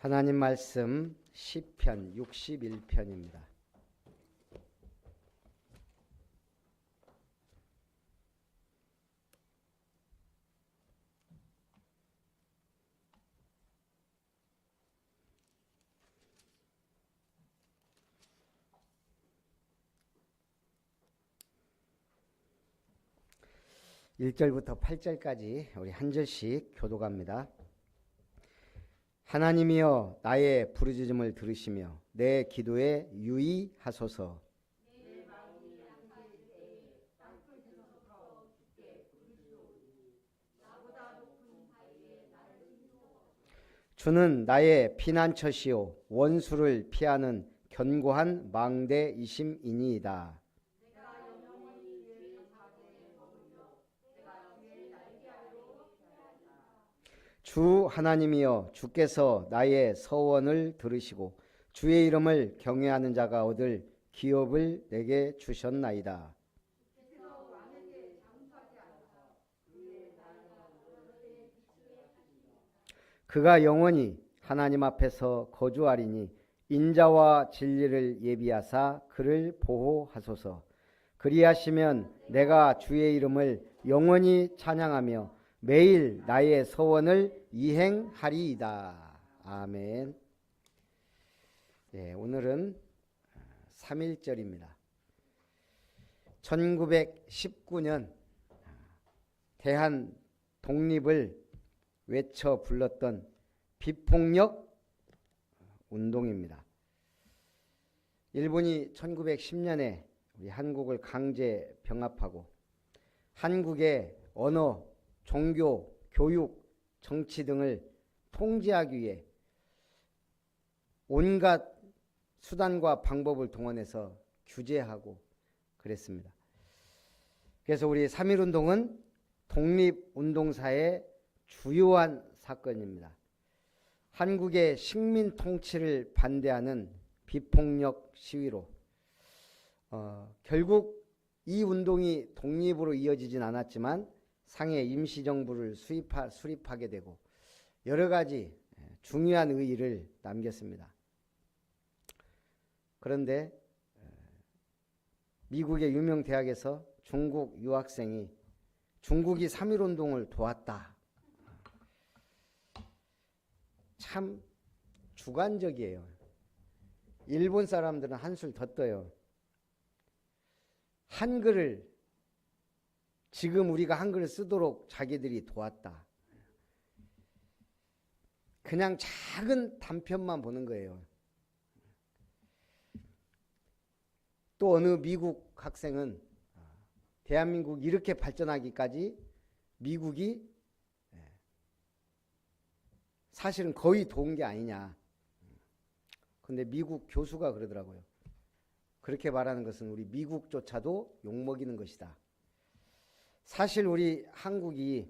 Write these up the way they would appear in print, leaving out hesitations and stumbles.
하나님 말씀 시편 61편입니다. (1절부터) (8절까지) 우리 한 절씩 교독합니다. 하나님이여 나의 부르짖음을 들으시며 내 기도에 유의하소서. 주는 나의 피난처시요 원수를 피하는 견고한 망대이심이니이다. 주 하나님이여 주께서 나의 서원을 들으시고 주의 이름을 경외하는 자가 얻을 기업을 내게 주셨나이다. 그가 영원히 하나님 앞에서 거주하리니 인자와 진리를 예비하사 그를 보호하소서. 그리하시면 내가 주의 이름을 영원히 찬양하며 매일 나의 서원을 이행하리이다. 아멘. 네, 오늘은 3.1절입니다. 1919년 대한 독립을 외쳐 불렀던 비폭력 운동입니다. 일본이 1910년에 우리 한국을 강제 병합하고 한국의 언어, 종교, 교육, 정치 등을 통제하기 위해 온갖 수단과 방법을 동원해서 규제하고 그랬습니다. 그래서 우리 3.1운동은 독립운동사의 주요한 사건입니다. 한국의 식민 통치를 반대하는 비폭력 시위로 결국 이 운동이 독립으로 이어지진 않았지만 상해 임시정부를 수립하게 되고 여러 가지 중요한 의의를 남겼습니다. 그런데 미국의 유명 대학에서 중국 유학생이 중국이 3.1운동을 도왔다. 참 주관적이에요. 일본 사람들은 한술 더 떠요. 한글을 지금 우리가 한글을 쓰도록 자기들이 도왔다. 그냥 작은 단편만 보는 거예요. 또 어느 미국 학생은 대한민국 이렇게 발전하기까지 미국이 사실은 거의 도운 게 아니냐. 그런데 미국 교수가 그러더라고요. 그렇게 말하는 것은 우리 미국조차도 욕먹이는 것이다. 사실 우리 한국이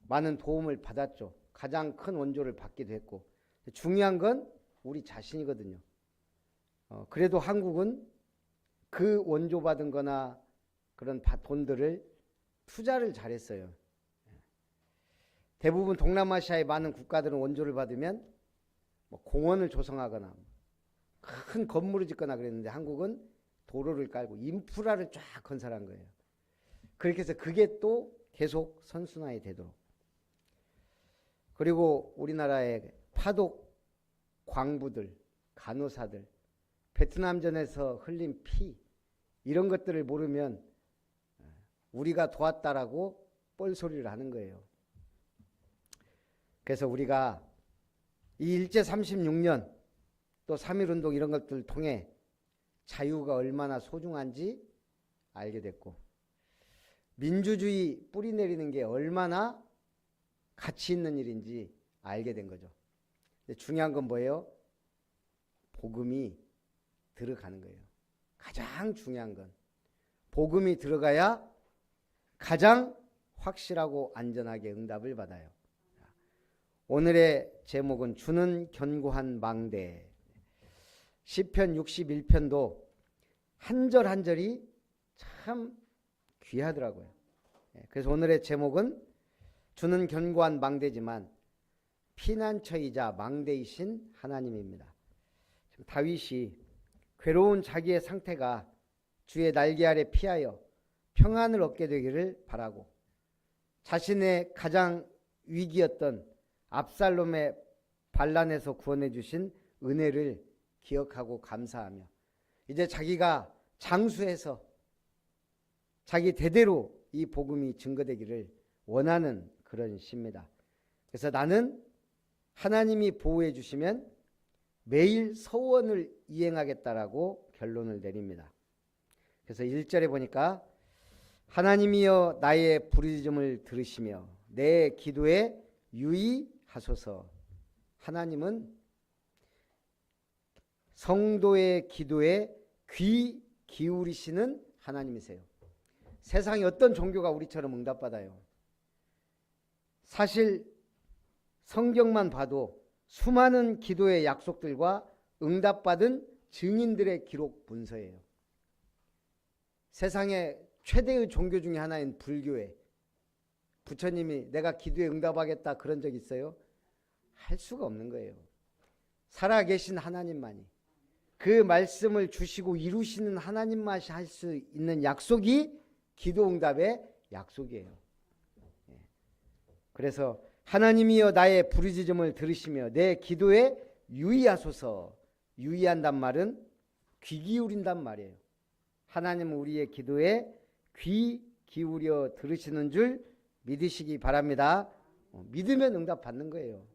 많은 도움을 받았죠. 가장 큰 원조를 받기도 했고 중요한 건 우리 자신이거든요. 그래도 한국은 그 원조 받은 거나 그런 돈들을 투자를 잘했어요. 대부분 동남아시아의 많은 국가들은 원조를 받으면 공원을 조성하거나 큰 건물을 짓거나 그랬는데 한국은 도로를 깔고 인프라를 쫙 건설한 거예요. 그렇게 해서 그게 또 계속 선순환이 되도록. 그리고 우리나라의 파독 광부들, 간호사들, 베트남전에서 흘린 피 이런 것들을 모르면 우리가 도왔다라고 뻘소리를 하는 거예요. 그래서 우리가 이 일제 36년 또 3.1운동 이런 것들을 통해 자유가 얼마나 소중한지 알게 됐고 민주주의 뿌리 내리는 게 얼마나 가치 있는 일인지 알게 된 거죠. 근데 중요한 건 뭐예요? 복음이 들어가는 거예요. 가장 중요한 건 복음이 들어가야 가장 확실하고 안전하게 응답을 받아요. 오늘의 제목은 주는 견고한 망대. 시편 61편도 한 절 한 절이 참 귀하더라고요. 그래서 오늘의 제목은 주는 견고한 망대지만 피난처이자 망대이신 하나님입니다. 다윗이 괴로운 자기의 상태가 주의 날개 아래 피하여 평안을 얻게 되기를 바라고 자신의 가장 위기였던 압살롬의 반란에서 구원해 주신 은혜를 기억하고 감사하며 이제 자기가 장수해서 자기 대대로 이 복음이 증거되기를 원하는 그런 시입니다. 그래서 나는 하나님이 보호해 주시면 매일 서원을 이행하겠다라고 결론을 내립니다. 그래서 1절에 보니까 하나님이여 나의 부르짖음을 들으시며 내 기도에 유의하소서. 하나님은 성도의 기도에 귀 기울이시는 하나님이세요. 세상에 어떤 종교가 우리처럼 응답받아요? 사실 성경만 봐도 수많은 기도의 약속들과 응답받은 증인들의 기록 문서예요. 세상의 최대의 종교 중에 하나인 불교에 부처님이 내가 기도에 응답하겠다 그런 적 있어요? 할 수가 없는 거예요. 살아계신 하나님만이 그 말씀을 주시고 이루시는 하나님만이 할 수 있는 약속이 기도 응답의 약속이에요. 그래서 하나님이여 나의 부르짖음을 들으시며 내 기도에 유의하소서. 유의한단 말은 귀 기울인단 말이에요. 하나님은 우리의 기도에 귀 기울여 들으시는 줄 믿으시기 바랍니다. 믿으면 응답받는 거예요.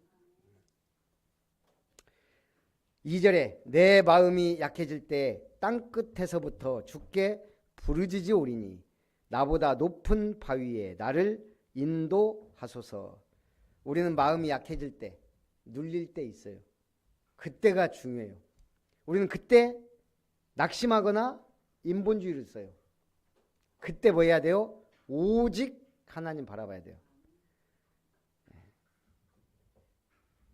2절에 내 마음이 약해질 때 땅끝에서부터 주께 부르짖으오리니 나보다 높은 바위에 나를 인도하소서. 우리는 마음이 약해질 때, 눌릴 때 있어요. 그때가 중요해요. 우리는 그때 낙심하거나 인본주의를 써요. 그때 뭐 해야 돼요? 오직 하나님 바라봐야 돼요.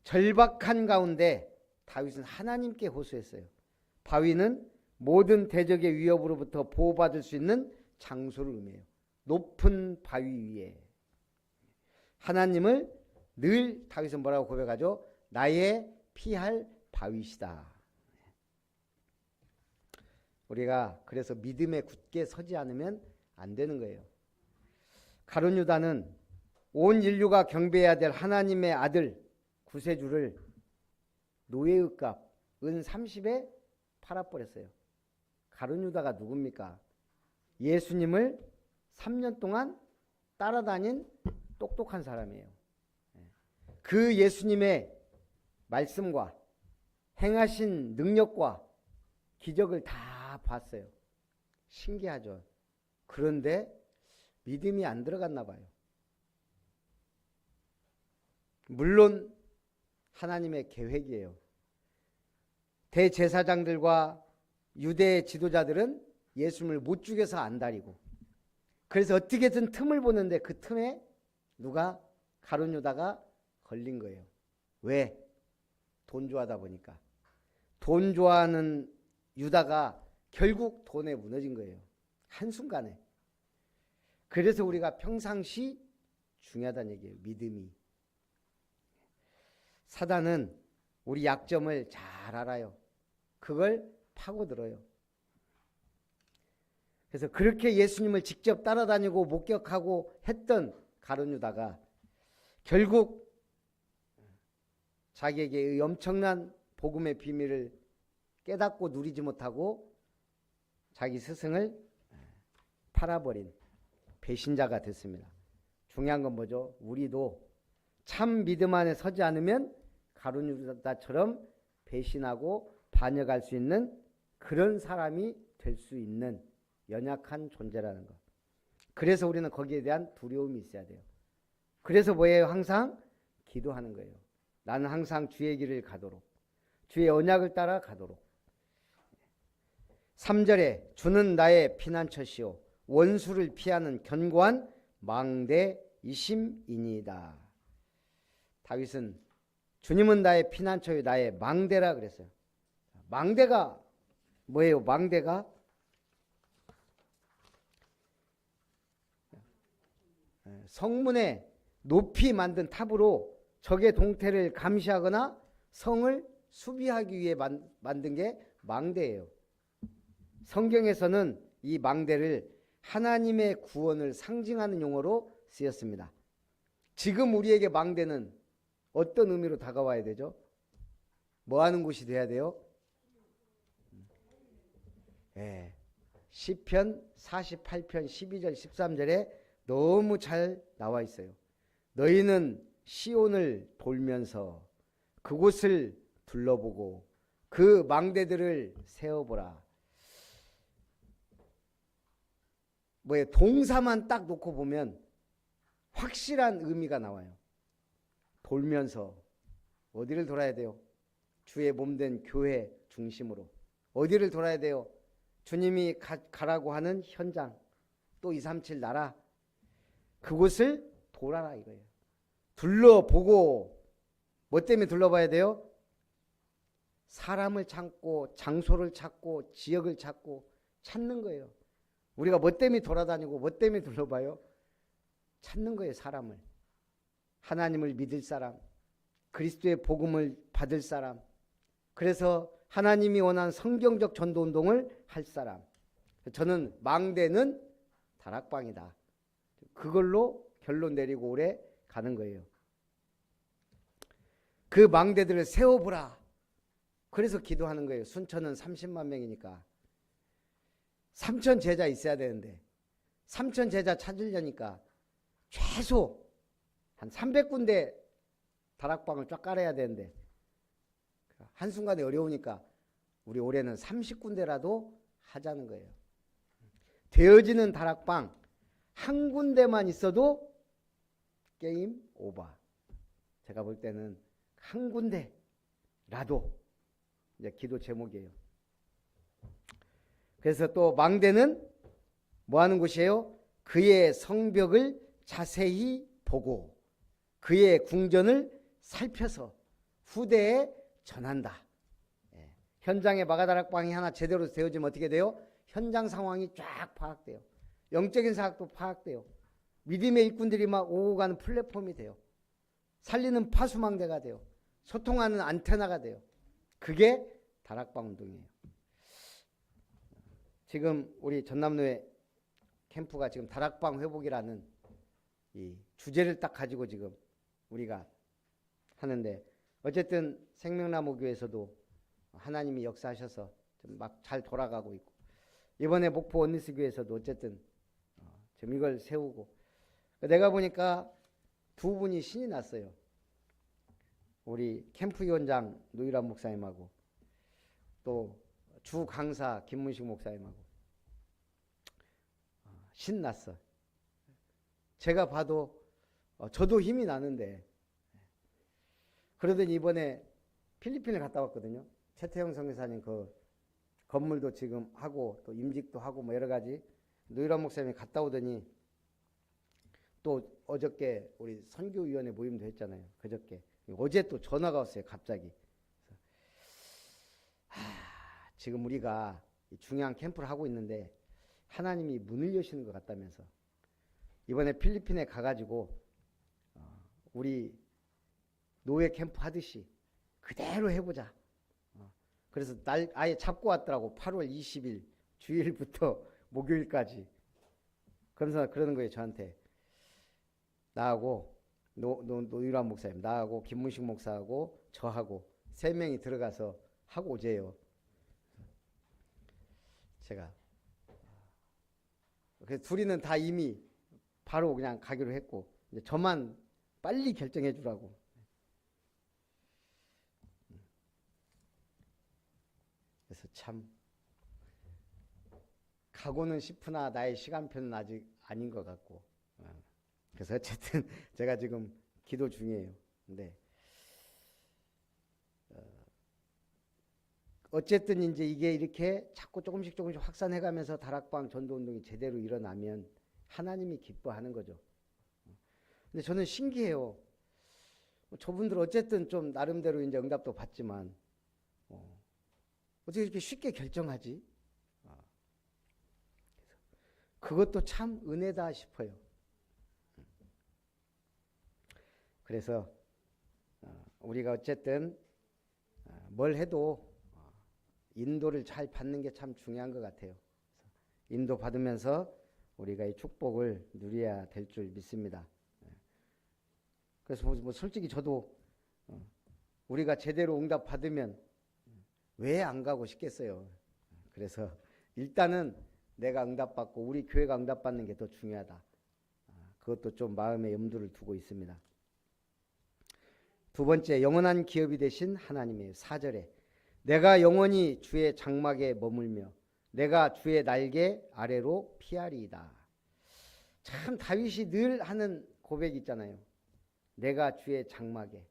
절박한 가운데 다윗은 하나님께 호소했어요. 바위는 모든 대적의 위협으로부터 보호받을 수 있는 장소를 의미해요. 높은 바위 위에. 하나님을 늘 다윗은 뭐라고 고백하죠? 나의 피할 바위시다. 우리가 그래서 믿음에 굳게 서지 않으면 안 되는 거예요. 가룟 유다는 온 인류가 경배해야 될 하나님의 아들 구세주를 노예의 값 은 30에 팔아버렸어요. 가룟 유다가 누굽니까? 예수님을 3년 동안 따라다닌 똑똑한 사람이에요. 그 예수님의 말씀과 행하신 능력과 기적을 다 봤어요. 신기하죠. 그런데 믿음이 안 들어갔나 봐요. 물론 하나님의 계획이에요. 대제사장들과 유대 지도자들은 예수님을 못 죽여서 안달이고, 그래서 어떻게든 틈을 보는데 그 틈에 누가 가룟 유다가 걸린 거예요. 왜? 돈 좋아하다 보니까. 돈 좋아하는 유다가 결국 돈에 무너진 거예요. 한순간에. 그래서 우리가 평상시 중요하다는 얘기예요. 믿음이. 사단은 우리 약점을 잘 알아요. 그걸 파고들어요. 그래서 그렇게 예수님을 직접 따라다니고 목격하고 했던 가룟 유다가 결국 자기에게 이 엄청난 복음의 비밀을 깨닫고 누리지 못하고 자기 스승을 팔아버린 배신자가 됐습니다. 중요한 건 뭐죠? 우리도 참 믿음 안에 서지 않으면 가룟 유다처럼 배신하고 반역할 수 있는 그런 사람이 될 수 있는 연약한 존재라는 것. 그래서 우리는 거기에 대한 두려움이 있어야 돼요. 그래서 뭐예요? 항상 기도하는 거예요. 나는 항상 주의 길을 가도록, 주의 언약을 따라 가도록. 3절에 주는 나의 피난처시오 원수를 피하는 견고한 망대이심이니이다. 다윗은 주님은 나의 피난처요 나의 망대라 그랬어요. 망대가 뭐예요? 망대가 성문에 높이 만든 탑으로 적의 동태를 감시하거나 성을 수비하기 위해 만든 게 망대예요. 성경에서는 이 망대를 하나님의 구원을 상징하는 용어로 쓰였습니다. 지금 우리에게 망대는 어떤 의미로 다가와야 되죠? 뭐 하는 곳이 돼야 돼요? 예. 시편 48편 12절 13절에 너무 잘 나와 있어요. 너희는 시온을 돌면서 그곳을 둘러보고 그 망대들을 세어보라. 뭐예요? 동사만 딱 놓고 보면 확실한 의미가 나와요. 돌면서 어디를 돌아야 돼요? 주의 몸된 교회 중심으로. 어디를 돌아야 돼요? 주님이 가라고 하는 현장, 또 237 나라, 그곳을 돌아라 이거예요. 둘러보고. 뭐 때문에 둘러봐야 돼요? 사람을 찾고 장소를 찾고 지역을 찾고 찾는 거예요. 우리가 뭐 때문에 돌아다니고 뭐 때문에 둘러봐요? 찾는 거예요. 사람을. 하나님을 믿을 사람, 그리스도의 복음을 받을 사람, 그래서 하나님이 원하는 성경적 전도운동을 할 사람. 저는 망대는 다락방이다. 그걸로 결론 내리고 올해 가는 거예요. 그 망대들을 세워보라. 그래서 기도하는 거예요. 순천은 30만 명이니까 3천 제자 있어야 되는데 3천 제자 찾으려니까 최소 한 300군데 다락방을 쫙 깔아야 되는데 한순간에 어려우니까 우리 올해는 30군데라도 하자는 거예요. 되어지는 다락방 한 군데만 있어도 게임 오버. 제가 볼 때는 한 군데라도 이제 기도 제목이에요. 그래서 또 망대는 뭐 하는 곳이에요? 그의 성벽을 자세히 보고 그의 궁전을 살펴서 후대에 전한다. 예. 현장에 마가다락방이 하나 제대로 되어지면 어떻게 돼요? 현장 상황이 쫙 파악돼요. 영적인 사학도 파악돼요. 믿음의 일꾼들이 막 오고 가는 플랫폼이 돼요. 살리는 파수망대가 돼요. 소통하는 안테나가 돼요. 그게 다락방 운동이에요. 지금 우리 전남로의 캠프가 지금 다락방 회복이라는 이 주제를 딱 가지고 지금 우리가 하는데, 어쨌든 생명나무교회에서도 하나님이 역사하셔서 막 잘 돌아가고 있고, 이번에 목포 원리스 교회에서도 어쨌든 지금 이걸 세우고, 내가 보니까 두 분이 신이 났어요. 우리 캠프 위원장 노유란 목사님하고 또 주 강사 김문식 목사님하고 신났어. 제가 봐도 저도 힘이 나는데, 그러더니 이번에 필리핀을 갔다 왔거든요. 최태영 선교사님 그 건물도 지금 하고 또 임직도 하고 뭐 여러 가지 노유란 목사님이 갔다 오더니 또 어저께 우리 선교위원회 모임도 했잖아요. 그저께. 어제 또 전화가 왔어요. 갑자기. 지금 우리가 중요한 캠프를 하고 있는데 하나님이 문을 여시는 것 같다면서 이번에 필리핀에 가가지고 우리 노예 캠프 하듯이 그대로 해보자. 그래서 날 아예 잡고 왔더라고. 8월 20일 주일부터 목요일까지. 그러면서 그러는 거예요. 저한테. 나하고 노유란 목사님, 나하고 김문식 목사하고 저하고 3명이 들어가서 하고 오재요. 제가 그래서 둘이는 다 이미 바로 그냥 가기로 했고, 이제 저만 빨리 결정해 주라고. 그래서 참 가고는 싶으나 나의 시간표는 아직 아닌 것 같고, 그래서 어쨌든 제가 지금 기도 중이에요. 근데 어쨌든 이제 이게 이렇게 자꾸 조금씩 확산해가면서 다락방 전도운동이 제대로 일어나면 하나님이 기뻐하는 거죠. 근데 저는 신기해요. 저분들 어쨌든 좀 나름대로 이제 응답도 받지만 어떻게 이렇게 쉽게 결정하지? 그것도 참 은혜다 싶어요. 그래서 우리가 어쨌든 뭘 해도 인도를 잘 받는 게 참 중요한 것 같아요. 인도 받으면서 우리가 이 축복을 누려야 될 줄 믿습니다. 그래서 뭐 솔직히 저도 우리가 제대로 응답 받으면 왜 안 가고 싶겠어요. 그래서 일단은 내가 응답받고 우리 교회가 응답받는 게 더 중요하다. 그것도 좀 마음에 염두를 두고 있습니다. 두 번째, 영원한 기업이 되신 하나님의 4절에 내가 영원히 주의 장막에 머물며 내가 주의 날개 아래로 피하리이다. 참 다윗이 늘 하는 고백이 있잖아요. 내가 주의 장막에,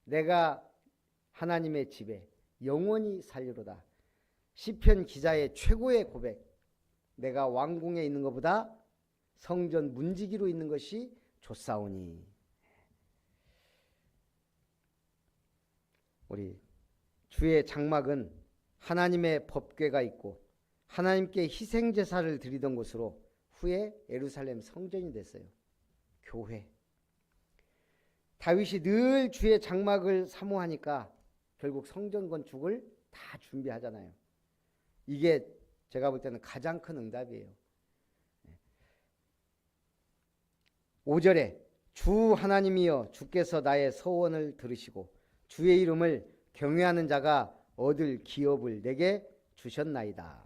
내가 하나님의 집에 영원히 살리로다. 시편 기자의 최고의 고백. 내가 왕궁에 있는 것보다 성전 문지기로 있는 것이 좋사오니. 우리 주의 장막은 하나님의 법궤가 있고 하나님께 희생제사를 드리던 곳으로 후에 예루살렘 성전이 됐어요. 교회. 다윗이 늘 주의 장막을 사모하니까 결국 성전 건축을 다 준비하잖아요. 이게 제가 볼 때는 가장 큰 응답이에요. 5절에 주 하나님이여 주께서 나의 서원을 들으시고 주의 이름을 경외하는 자가 얻을 기업을 내게 주셨나이다.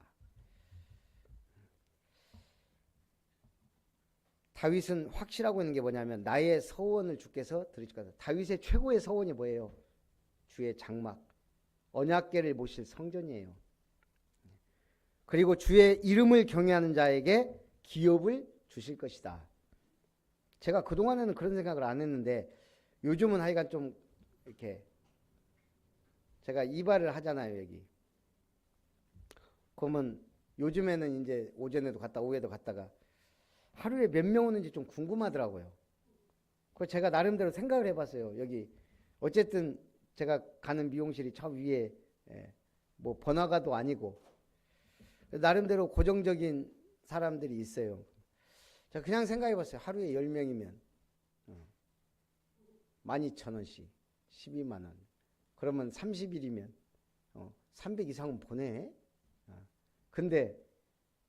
다윗은 확실하고 있는 게 뭐냐면 나의 서원을 주께서 들으시고, 다윗의 최고의 서원이 뭐예요? 주의 장막, 언약궤를 모실 성전이에요. 그리고 주의 이름을 경외하는 자에게 기업을 주실 것이다. 제가 그동안에는 그런 생각을 안 했는데 요즘은 하여간 좀 이렇게 제가 이발을 하잖아요, 여기. 그러면 요즘에는 이제 오전에도 갔다 오후에도 갔다가 하루에 몇 명 오는지 좀 궁금하더라고요. 그래서 제가 나름대로 생각을 해봤어요. 여기 어쨌든 제가 가는 미용실이 저 위에 뭐 번화가도 아니고 나름대로 고정적인 사람들이 있어요. 제가 그냥 생각해봤어요. 하루에 10명이면 12,000원씩 12만 원. 그러면 30일이면 300 이상은 보내. 근데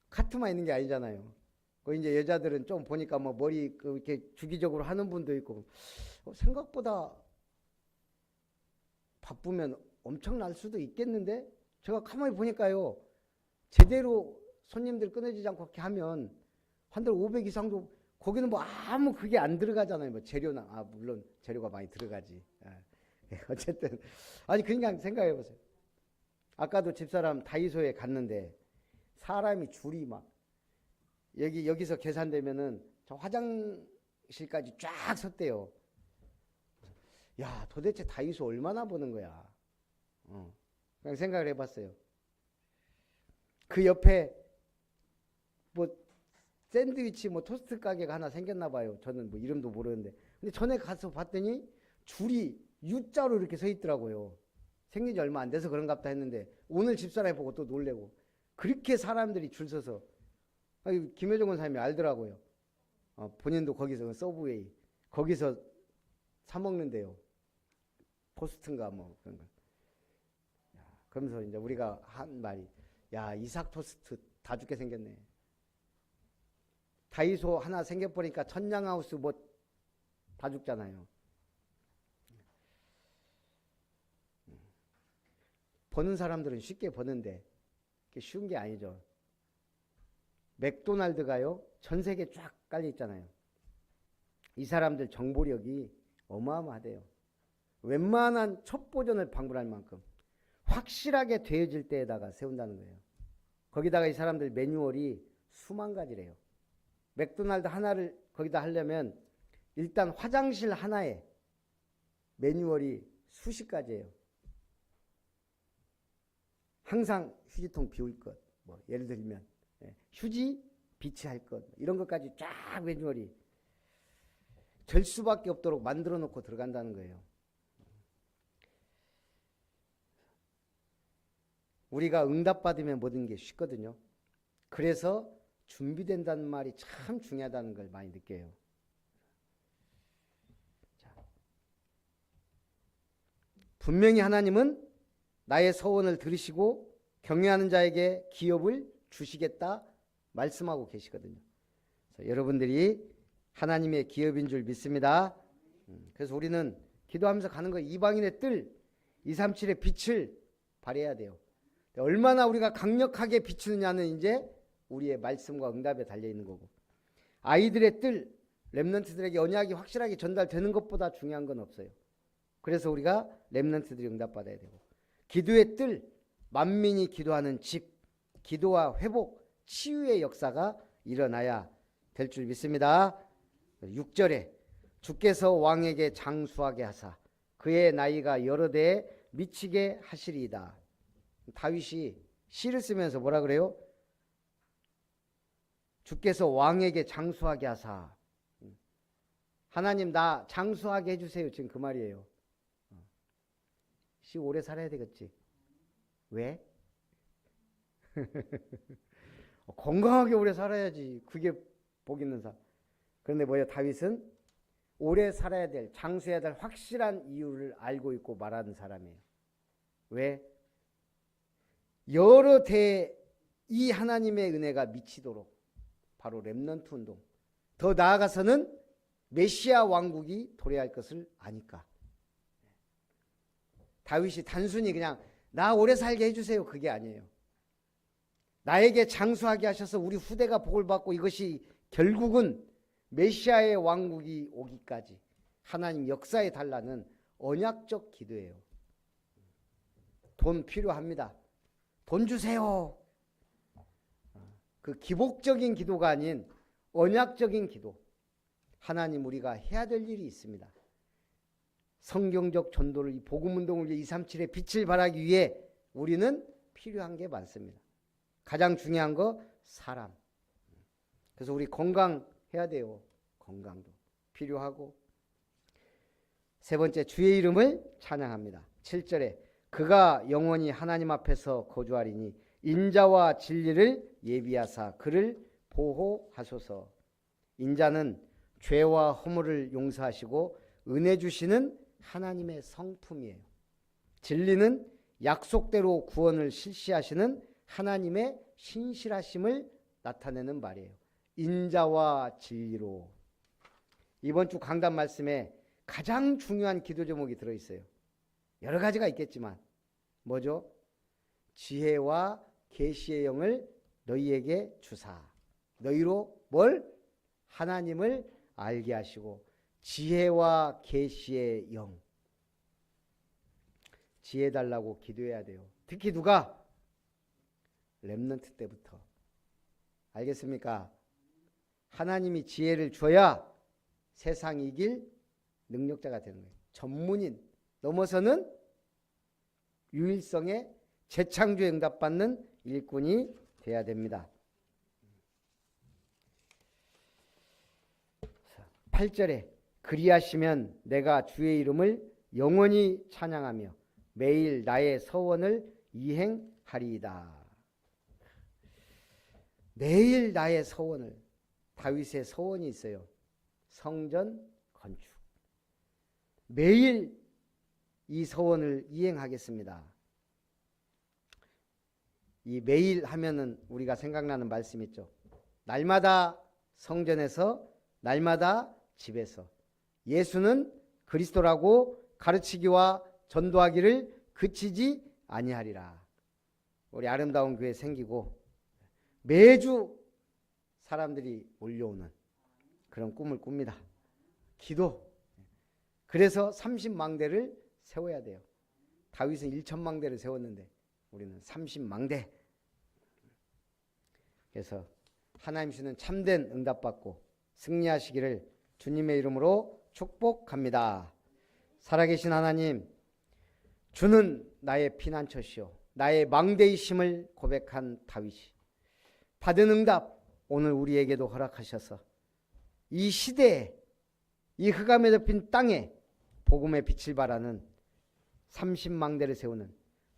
카트만 있는 게 아니잖아요. 그 이제 여자들은 좀 보니까 뭐 머리 이렇게 주기적으로 하는 분도 있고 생각보다 바쁘면 엄청날 수도 있겠는데 제가 가만히 보니까요. 제대로 손님들 끊어지지 않고 그렇게 하면 한 달 500 이상도 거기는 뭐 아무 그게 안 들어가잖아요. 뭐 재료나 물론 재료가 많이 들어가지. 어쨌든 아니 그냥 생각해 보세요. 아까도 집사람 다이소에 갔는데 사람이 줄이 막 여기서 계산되면은 저 화장실까지 쫙 섰대요. 야, 도대체 다이소 얼마나 버는 거야? 그냥 생각을 해봤어요. 그 옆에 뭐 샌드위치 뭐 토스트 가게가 하나 생겼나 봐요. 저는 뭐 이름도 모르는데. 근데 전에 가서 봤더니 줄이 U자로 이렇게 서 있더라고요. 생긴 지 얼마 안 돼서 그런가 보다 했는데 오늘 집사람이 보고 또 놀래고 그렇게 사람들이 줄 서서 김효정 원사님이 알더라고요. 본인도 거기서 서브웨이 거기서 사 먹는데요. 토스트인가 뭐 그런 거. 그러면서 이제 우리가 한 말이 야 이삭 토스트 다 죽게 생겼네. 다이소 하나 생겨버리니까 천냥하우스 뭐 다 죽잖아요. 버는 사람들은 쉽게 버는데 그게 쉬운 게 아니죠. 맥도날드가요 전 세계 쫙 깔려 있잖아요. 이 사람들 정보력이 어마어마하대요. 웬만한 첩보전을 방불할 만큼 확실하게 되어질 때에다가 세운다는 거예요. 거기다가 이 사람들 매뉴얼이 수만 가지래요. 맥도날드 하나를 거기다 하려면 일단 화장실 하나에 매뉴얼이 수십 가지예요. 항상 휴지통 비울 것, 뭐 예를 들면 휴지 비치할 것 이런 것까지 쫙 매뉴얼이 될 수밖에 없도록 만들어 놓고 들어간다는 거예요. 우리가 응답받으면 모든 게 쉽거든요. 그래서 준비된다는 말이 참 중요하다는 걸 많이 느껴요. 자, 분명히 하나님은 나의 서원을 들으시고 경외하는 자에게 기업을 주시겠다 말씀하고 계시거든요. 그래서 여러분들이 하나님의 기업인 줄 믿습니다. 그래서 우리는 기도하면서 가는 거예요. 이방인의 뜰 237의 빛을 발해야 돼요. 얼마나 우리가 강력하게 비추느냐는 이제 우리의 말씀과 응답에 달려있는 거고, 아이들의 뜰, 렘넌트들에게 언약이 확실하게 전달되는 것보다 중요한 건 없어요. 그래서 우리가 렘넌트들이 응답받아야 되고, 기도의 뜰, 만민이 기도하는 집, 기도와 회복, 치유의 역사가 일어나야 될 줄 믿습니다. 6절에 주께서 왕에게 장수하게 하사 그의 나이가 여러 대에 미치게 하시리이다. 다윗이 시를 쓰면서 뭐라 그래요? 주께서 왕에게 장수하게 하사, 하나님 나 장수하게 해주세요. 지금 그 말이에요. 씨 오래 살아야 되겠지. 왜? 건강하게 오래 살아야지. 그게 복 있는 삶. 그런데 뭐예요? 다윗은 오래 살아야 될, 장수해야 될 확실한 이유를 알고 있고 말하는 사람이에요. 왜? 여러 대 이 하나님의 은혜가 미치도록, 바로 렘넌트 운동, 더 나아가서는 메시아 왕국이 도래할 것을 아니까. 다윗이 단순히 그냥 나 오래 살게 해주세요 그게 아니에요. 나에게 장수하게 하셔서 우리 후대가 복을 받고 이것이 결국은 메시아의 왕국이 오기까지 하나님 역사에 달라는 언약적 기도예요. 돈 필요합니다. 돈 주세요. 그 기복적인 기도가 아닌 언약적인 기도. 하나님 우리가 해야 될 일이 있습니다. 성경적 전도를, 이 복음운동을 위해 237의 빛을 발하기 위해 우리는 필요한 게 많습니다. 가장 중요한 거 사람. 그래서 우리 건강해야 돼요. 건강도 필요하고. 세 번째, 주의 이름을 찬양합니다. 7절에 그가 영원히 하나님 앞에서 거주하리니 인자와 진리를 예비하사 그를 보호하소서. 인자는 죄와 허물을 용서하시고 은혜 주시는 하나님의 성품이에요. 진리는 약속대로 구원을 실시하시는 하나님의 신실하심을 나타내는 말이에요. 인자와 진리로. 이번 주 강단 말씀에 가장 중요한 기도 제목이 들어있어요. 여러 가지가 있겠지만 뭐죠? 지혜와 계시의 영을 너희에게 주사. 너희로 뭘? 하나님을 알게 하시고 지혜와 계시의 영. 지혜 달라고 기도해야 돼요. 특히 누가? 렘넌트 때부터. 알겠습니까? 하나님이 지혜를 줘야 세상 이길 능력자가 되는 거예요. 전문인 넘어서는 유일성의 재창조에 응답받는 일꾼이 돼야 됩니다. 8절에 그리하시면 내가 주의 이름을 영원히 찬양하며 매일 나의 서원을 이행하리이다. 매일 나의 서원을, 다윗의 서원이 있어요. 성전 건축. 매일 이 서원을 이행하겠습니다. 이 매일 하면은 우리가 생각나는 말씀 있죠. 날마다 성전에서, 날마다 집에서. 예수는 그리스도라고 가르치기와 전도하기를 그치지 아니하리라. 우리 아름다운 교회 생기고 매주 사람들이 몰려오는 그런 꿈을 꿉니다. 기도. 그래서 30망대를 세워야 돼요. 다윗은 1,000망대를 세웠는데 우리는 30망대. 그래서 하나님 주시는 참된 응답받고 승리하시기를 주님의 이름으로 축복합니다. 살아계신 하나님, 주는 나의 피난처시오 나의 망대이심을 고백한 다윗이 받은 응답 오늘 우리에게도 허락하셔서 이 시대에, 이 흑암에 덮인 땅에 복음의 빛을 발하는 30망대를 세우는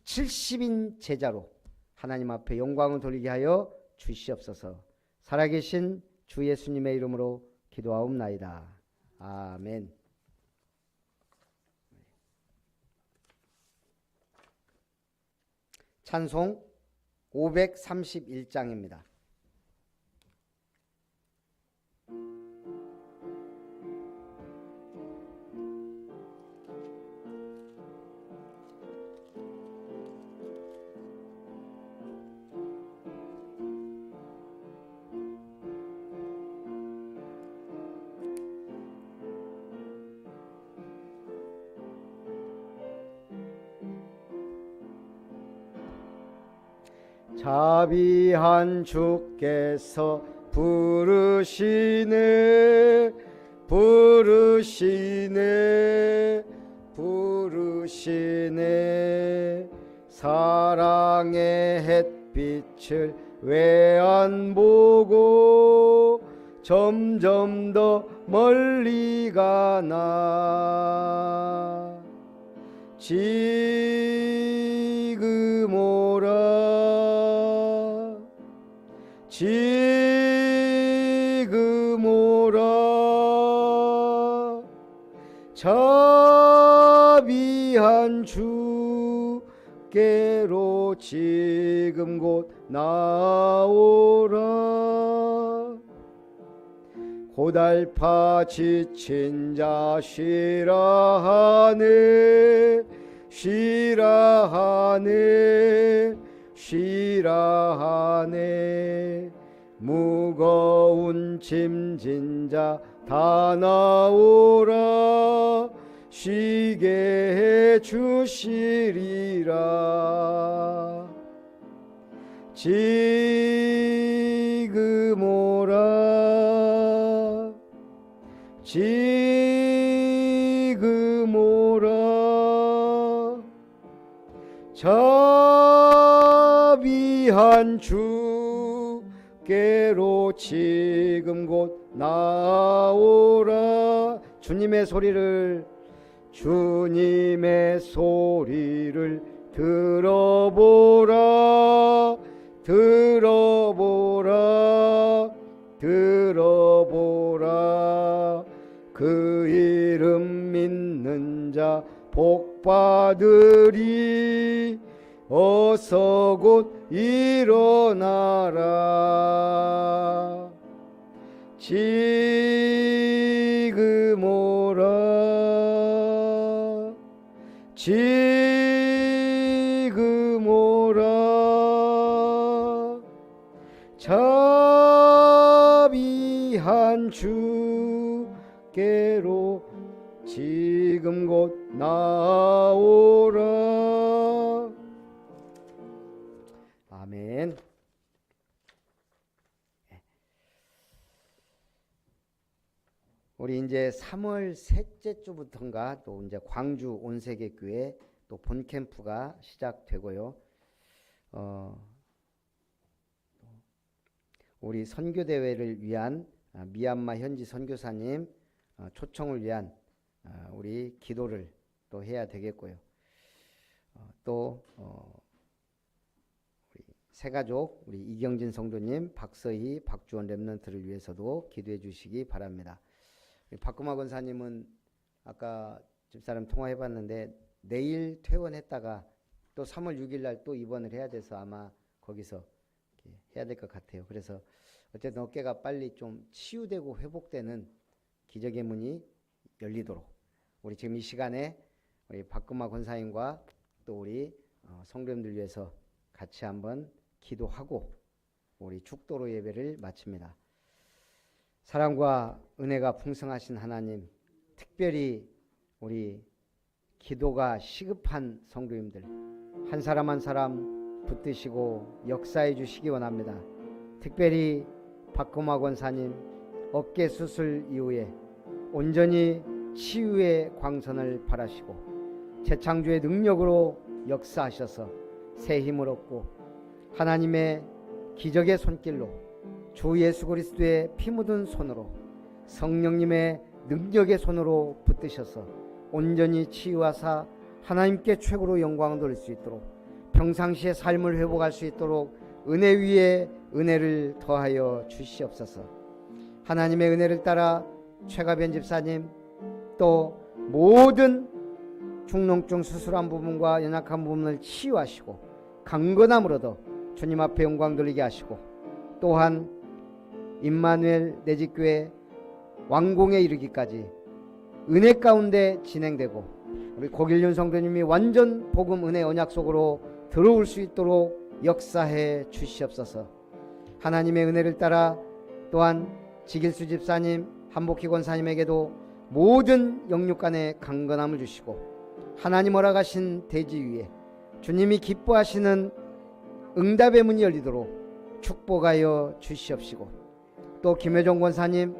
70인 제자로 하나님 앞에 영광을 돌리게 하여 주시옵소서. 살아계신 주 예수님의 이름으로 기도하옵나이다. 아멘. 찬송 531장입니다. 자비한 주께서 부르시네 부르시네 부르시네 사랑의 햇빛을 왜 안 보고 점점 더 멀리 가나 지금 오라 지금 오라 자비한 주께로 지금 곧 나오라 고달파 지친 자 쉬라하네 쉬라하네 쉬라하네 무거운 짐진 자 다 나오라 쉬게 해 주시리라 지금 오라 지금 오라 자비한 주께로 지금 곧 나오라 주님의 소리를 들어보라 들어보라 들어보라 그 이름 믿는 자 복받으리 어서 곧 일어나라 지금 오라 지금 오라 자비한 주께로 지금 곧 나오라 아멘. 우리 이제 3월 셋째 주부터인가 또 이제 광주 온세계교회 또 본캠프가 시작되고요. 우리 선교대회를 위한 미얀마 현지 선교사님 초청을 위한 우리 기도를 또 해야 되겠고요. 또 우리 새가족 우리 이경진 성도님, 박서희, 박주원 랩런트를 위해서도 기도해 주시기 바랍니다. 박금화 권사님은 아까 집사람 통화해봤는데 내일 퇴원했다가 또 3월 6일 날 또 입원을 해야 돼서 아마 거기서 해야 될 것 같아요. 그래서 어쨌든 어깨가 빨리 좀 치유되고 회복되는 기적의 문이 열리도록 우리 지금 이 시간에 우리 박금화 권사님과 또 우리 성도님들 위해서 같이 한번 기도하고 우리 축도로 예배를 마칩니다. 사랑과 은혜가 풍성하신 하나님, 특별히 우리 기도가 시급한 성도님들 한 사람 한 사람 붙드시고 역사해 주시기 원합니다. 특별히 박금화 권사님 어깨 수술 이후에 온전히 치유의 광선을 발하시고 재창조의 능력으로 역사하셔서 새 힘을 얻고 하나님의 기적의 손길로 주 예수 그리스도의 피 묻은 손으로 성령님의 능력의 손으로 붙드셔서 온전히 치유하사 하나님께 최고로 영광을 돌릴 수 있도록 평상시의 삶을 회복할 수 있도록 은혜 위에 은혜를 더하여 주시옵소서. 하나님의 은혜를 따라 최가변 집사님 또 모든 중농증 수술한 부분과 연약한 부분을 치유하시고 강건함을 얻어 주님 앞에 영광 돌리게 하시고, 또한 임마누엘 내집교회 완공에 이르기까지 은혜 가운데 진행되고, 우리 고길륜 성도님이 완전 복음 은혜 언약 속으로 들어올 수 있도록 역사해 주시옵소서. 하나님의 은혜를 따라 또한 지길수 집사님, 한복희 권사님에게도 모든 영육간의 강건함을 주시고, 하나님 허락하신 대지 위에 주님이 기뻐하시는 응답의 문이 열리도록 축복하여 주시옵시고, 또 김혜정 권사님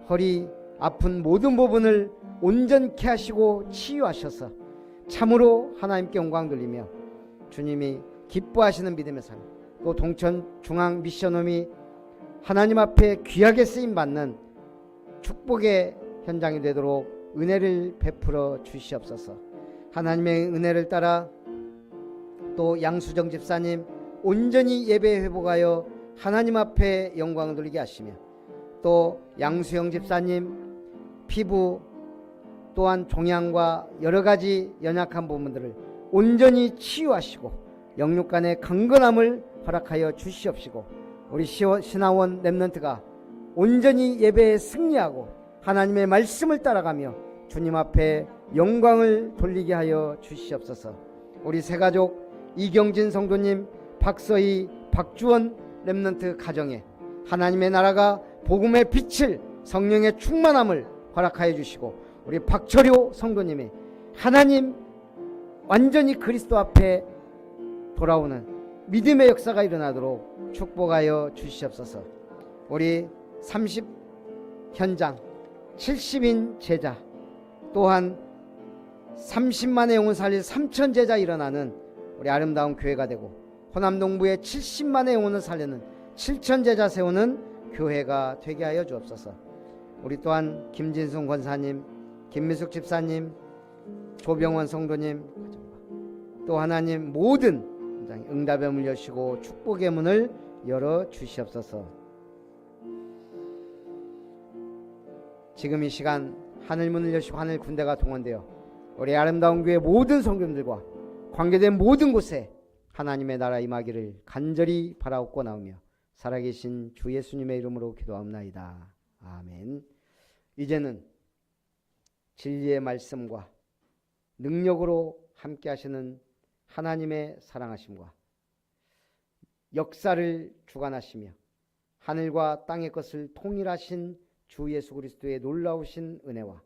허리 아픈 모든 부분을 온전케 하시고 치유하셔서 참으로 하나님께 영광 돌리며 주님이 기뻐하시는 믿음의 삶, 또 동천중앙미션홈이 하나님 앞에 귀하게 쓰임받는 축복의 현장이 되도록 은혜를 베풀어 주시옵소서. 하나님의 은혜를 따라 또 양수정 집사님 온전히 예배 회복하여 하나님 앞에 영광을 돌리게 하시며, 또 양수영 집사님 피부 또한 종양과 여러가지 연약한 부분들을 온전히 치유하시고 영육간의 강건함을 허락하여 주시옵시고, 우리 신화원 렘넌트가 온전히 예배에 승리하고 하나님의 말씀을 따라가며 주님 앞에 영광을 돌리게 하여 주시옵소서. 우리 새가족 이경진 성도님, 박서희, 박주원 렘넌트 가정에 하나님의 나라가 복음의 빛을, 성령의 충만함을 허락하여 주시고, 우리 박철효 성도님이 하나님 완전히 그리스도 앞에 돌아오는 믿음의 역사가 일어나도록 축복하여 주시옵소서. 우리 30 현장 70인 제자, 또한 30만의 영혼 살릴 3천 제자 일어나는 우리 아름다운 교회가 되고, 호남동부에 70만의 영혼을 살리는 7천 제자 세우는 교회가 되게 하여 주옵소서. 우리 또한 김진순 권사님, 김미숙 집사님, 조병원 성도님, 또 하나님 모든 응답의 문을 여시고 축복의 문을 열어 주시옵소서. 지금 이 시간 하늘문을 여시고 하늘 군대가 동원되어 우리 아름다운 교회 모든 성도님들과 관계된 모든 곳에 하나님의 나라 임하기를 간절히 바라옵고 나오며 살아계신 주 예수님의 이름으로 기도합나이다. 아멘. 이제는 진리의 말씀과 능력으로 함께 하시는 하나님의 사랑하심과 역사를 주관하시며 하늘과 땅의 것을 통일하신 주 예수 그리스도의 놀라우신 은혜와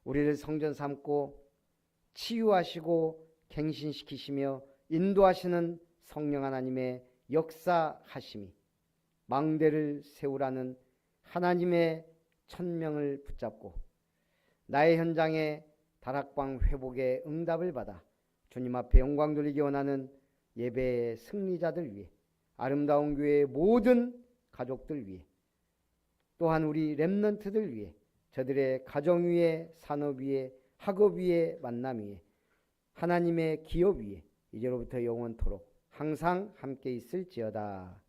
우리를 성전 삼고 치유하시고 갱신시키시며 인도하시는 성령 하나님의 역사하심이 망대를 세우라는 하나님의 천명을 붙잡고 나의 현장에 다락방 회복의 응답을 받아 주님 앞에 영광 돌리기 원하는 예배의 승리자들 위해, 아름다운 교회의 모든 가족들 위해, 또한 우리 렘넌트들 위해, 저들의 가정 위에, 산업 위에, 학업 위에, 만남 위에, 하나님의 기업 위에 이제로부터 영원토록 항상 함께 있을지어다.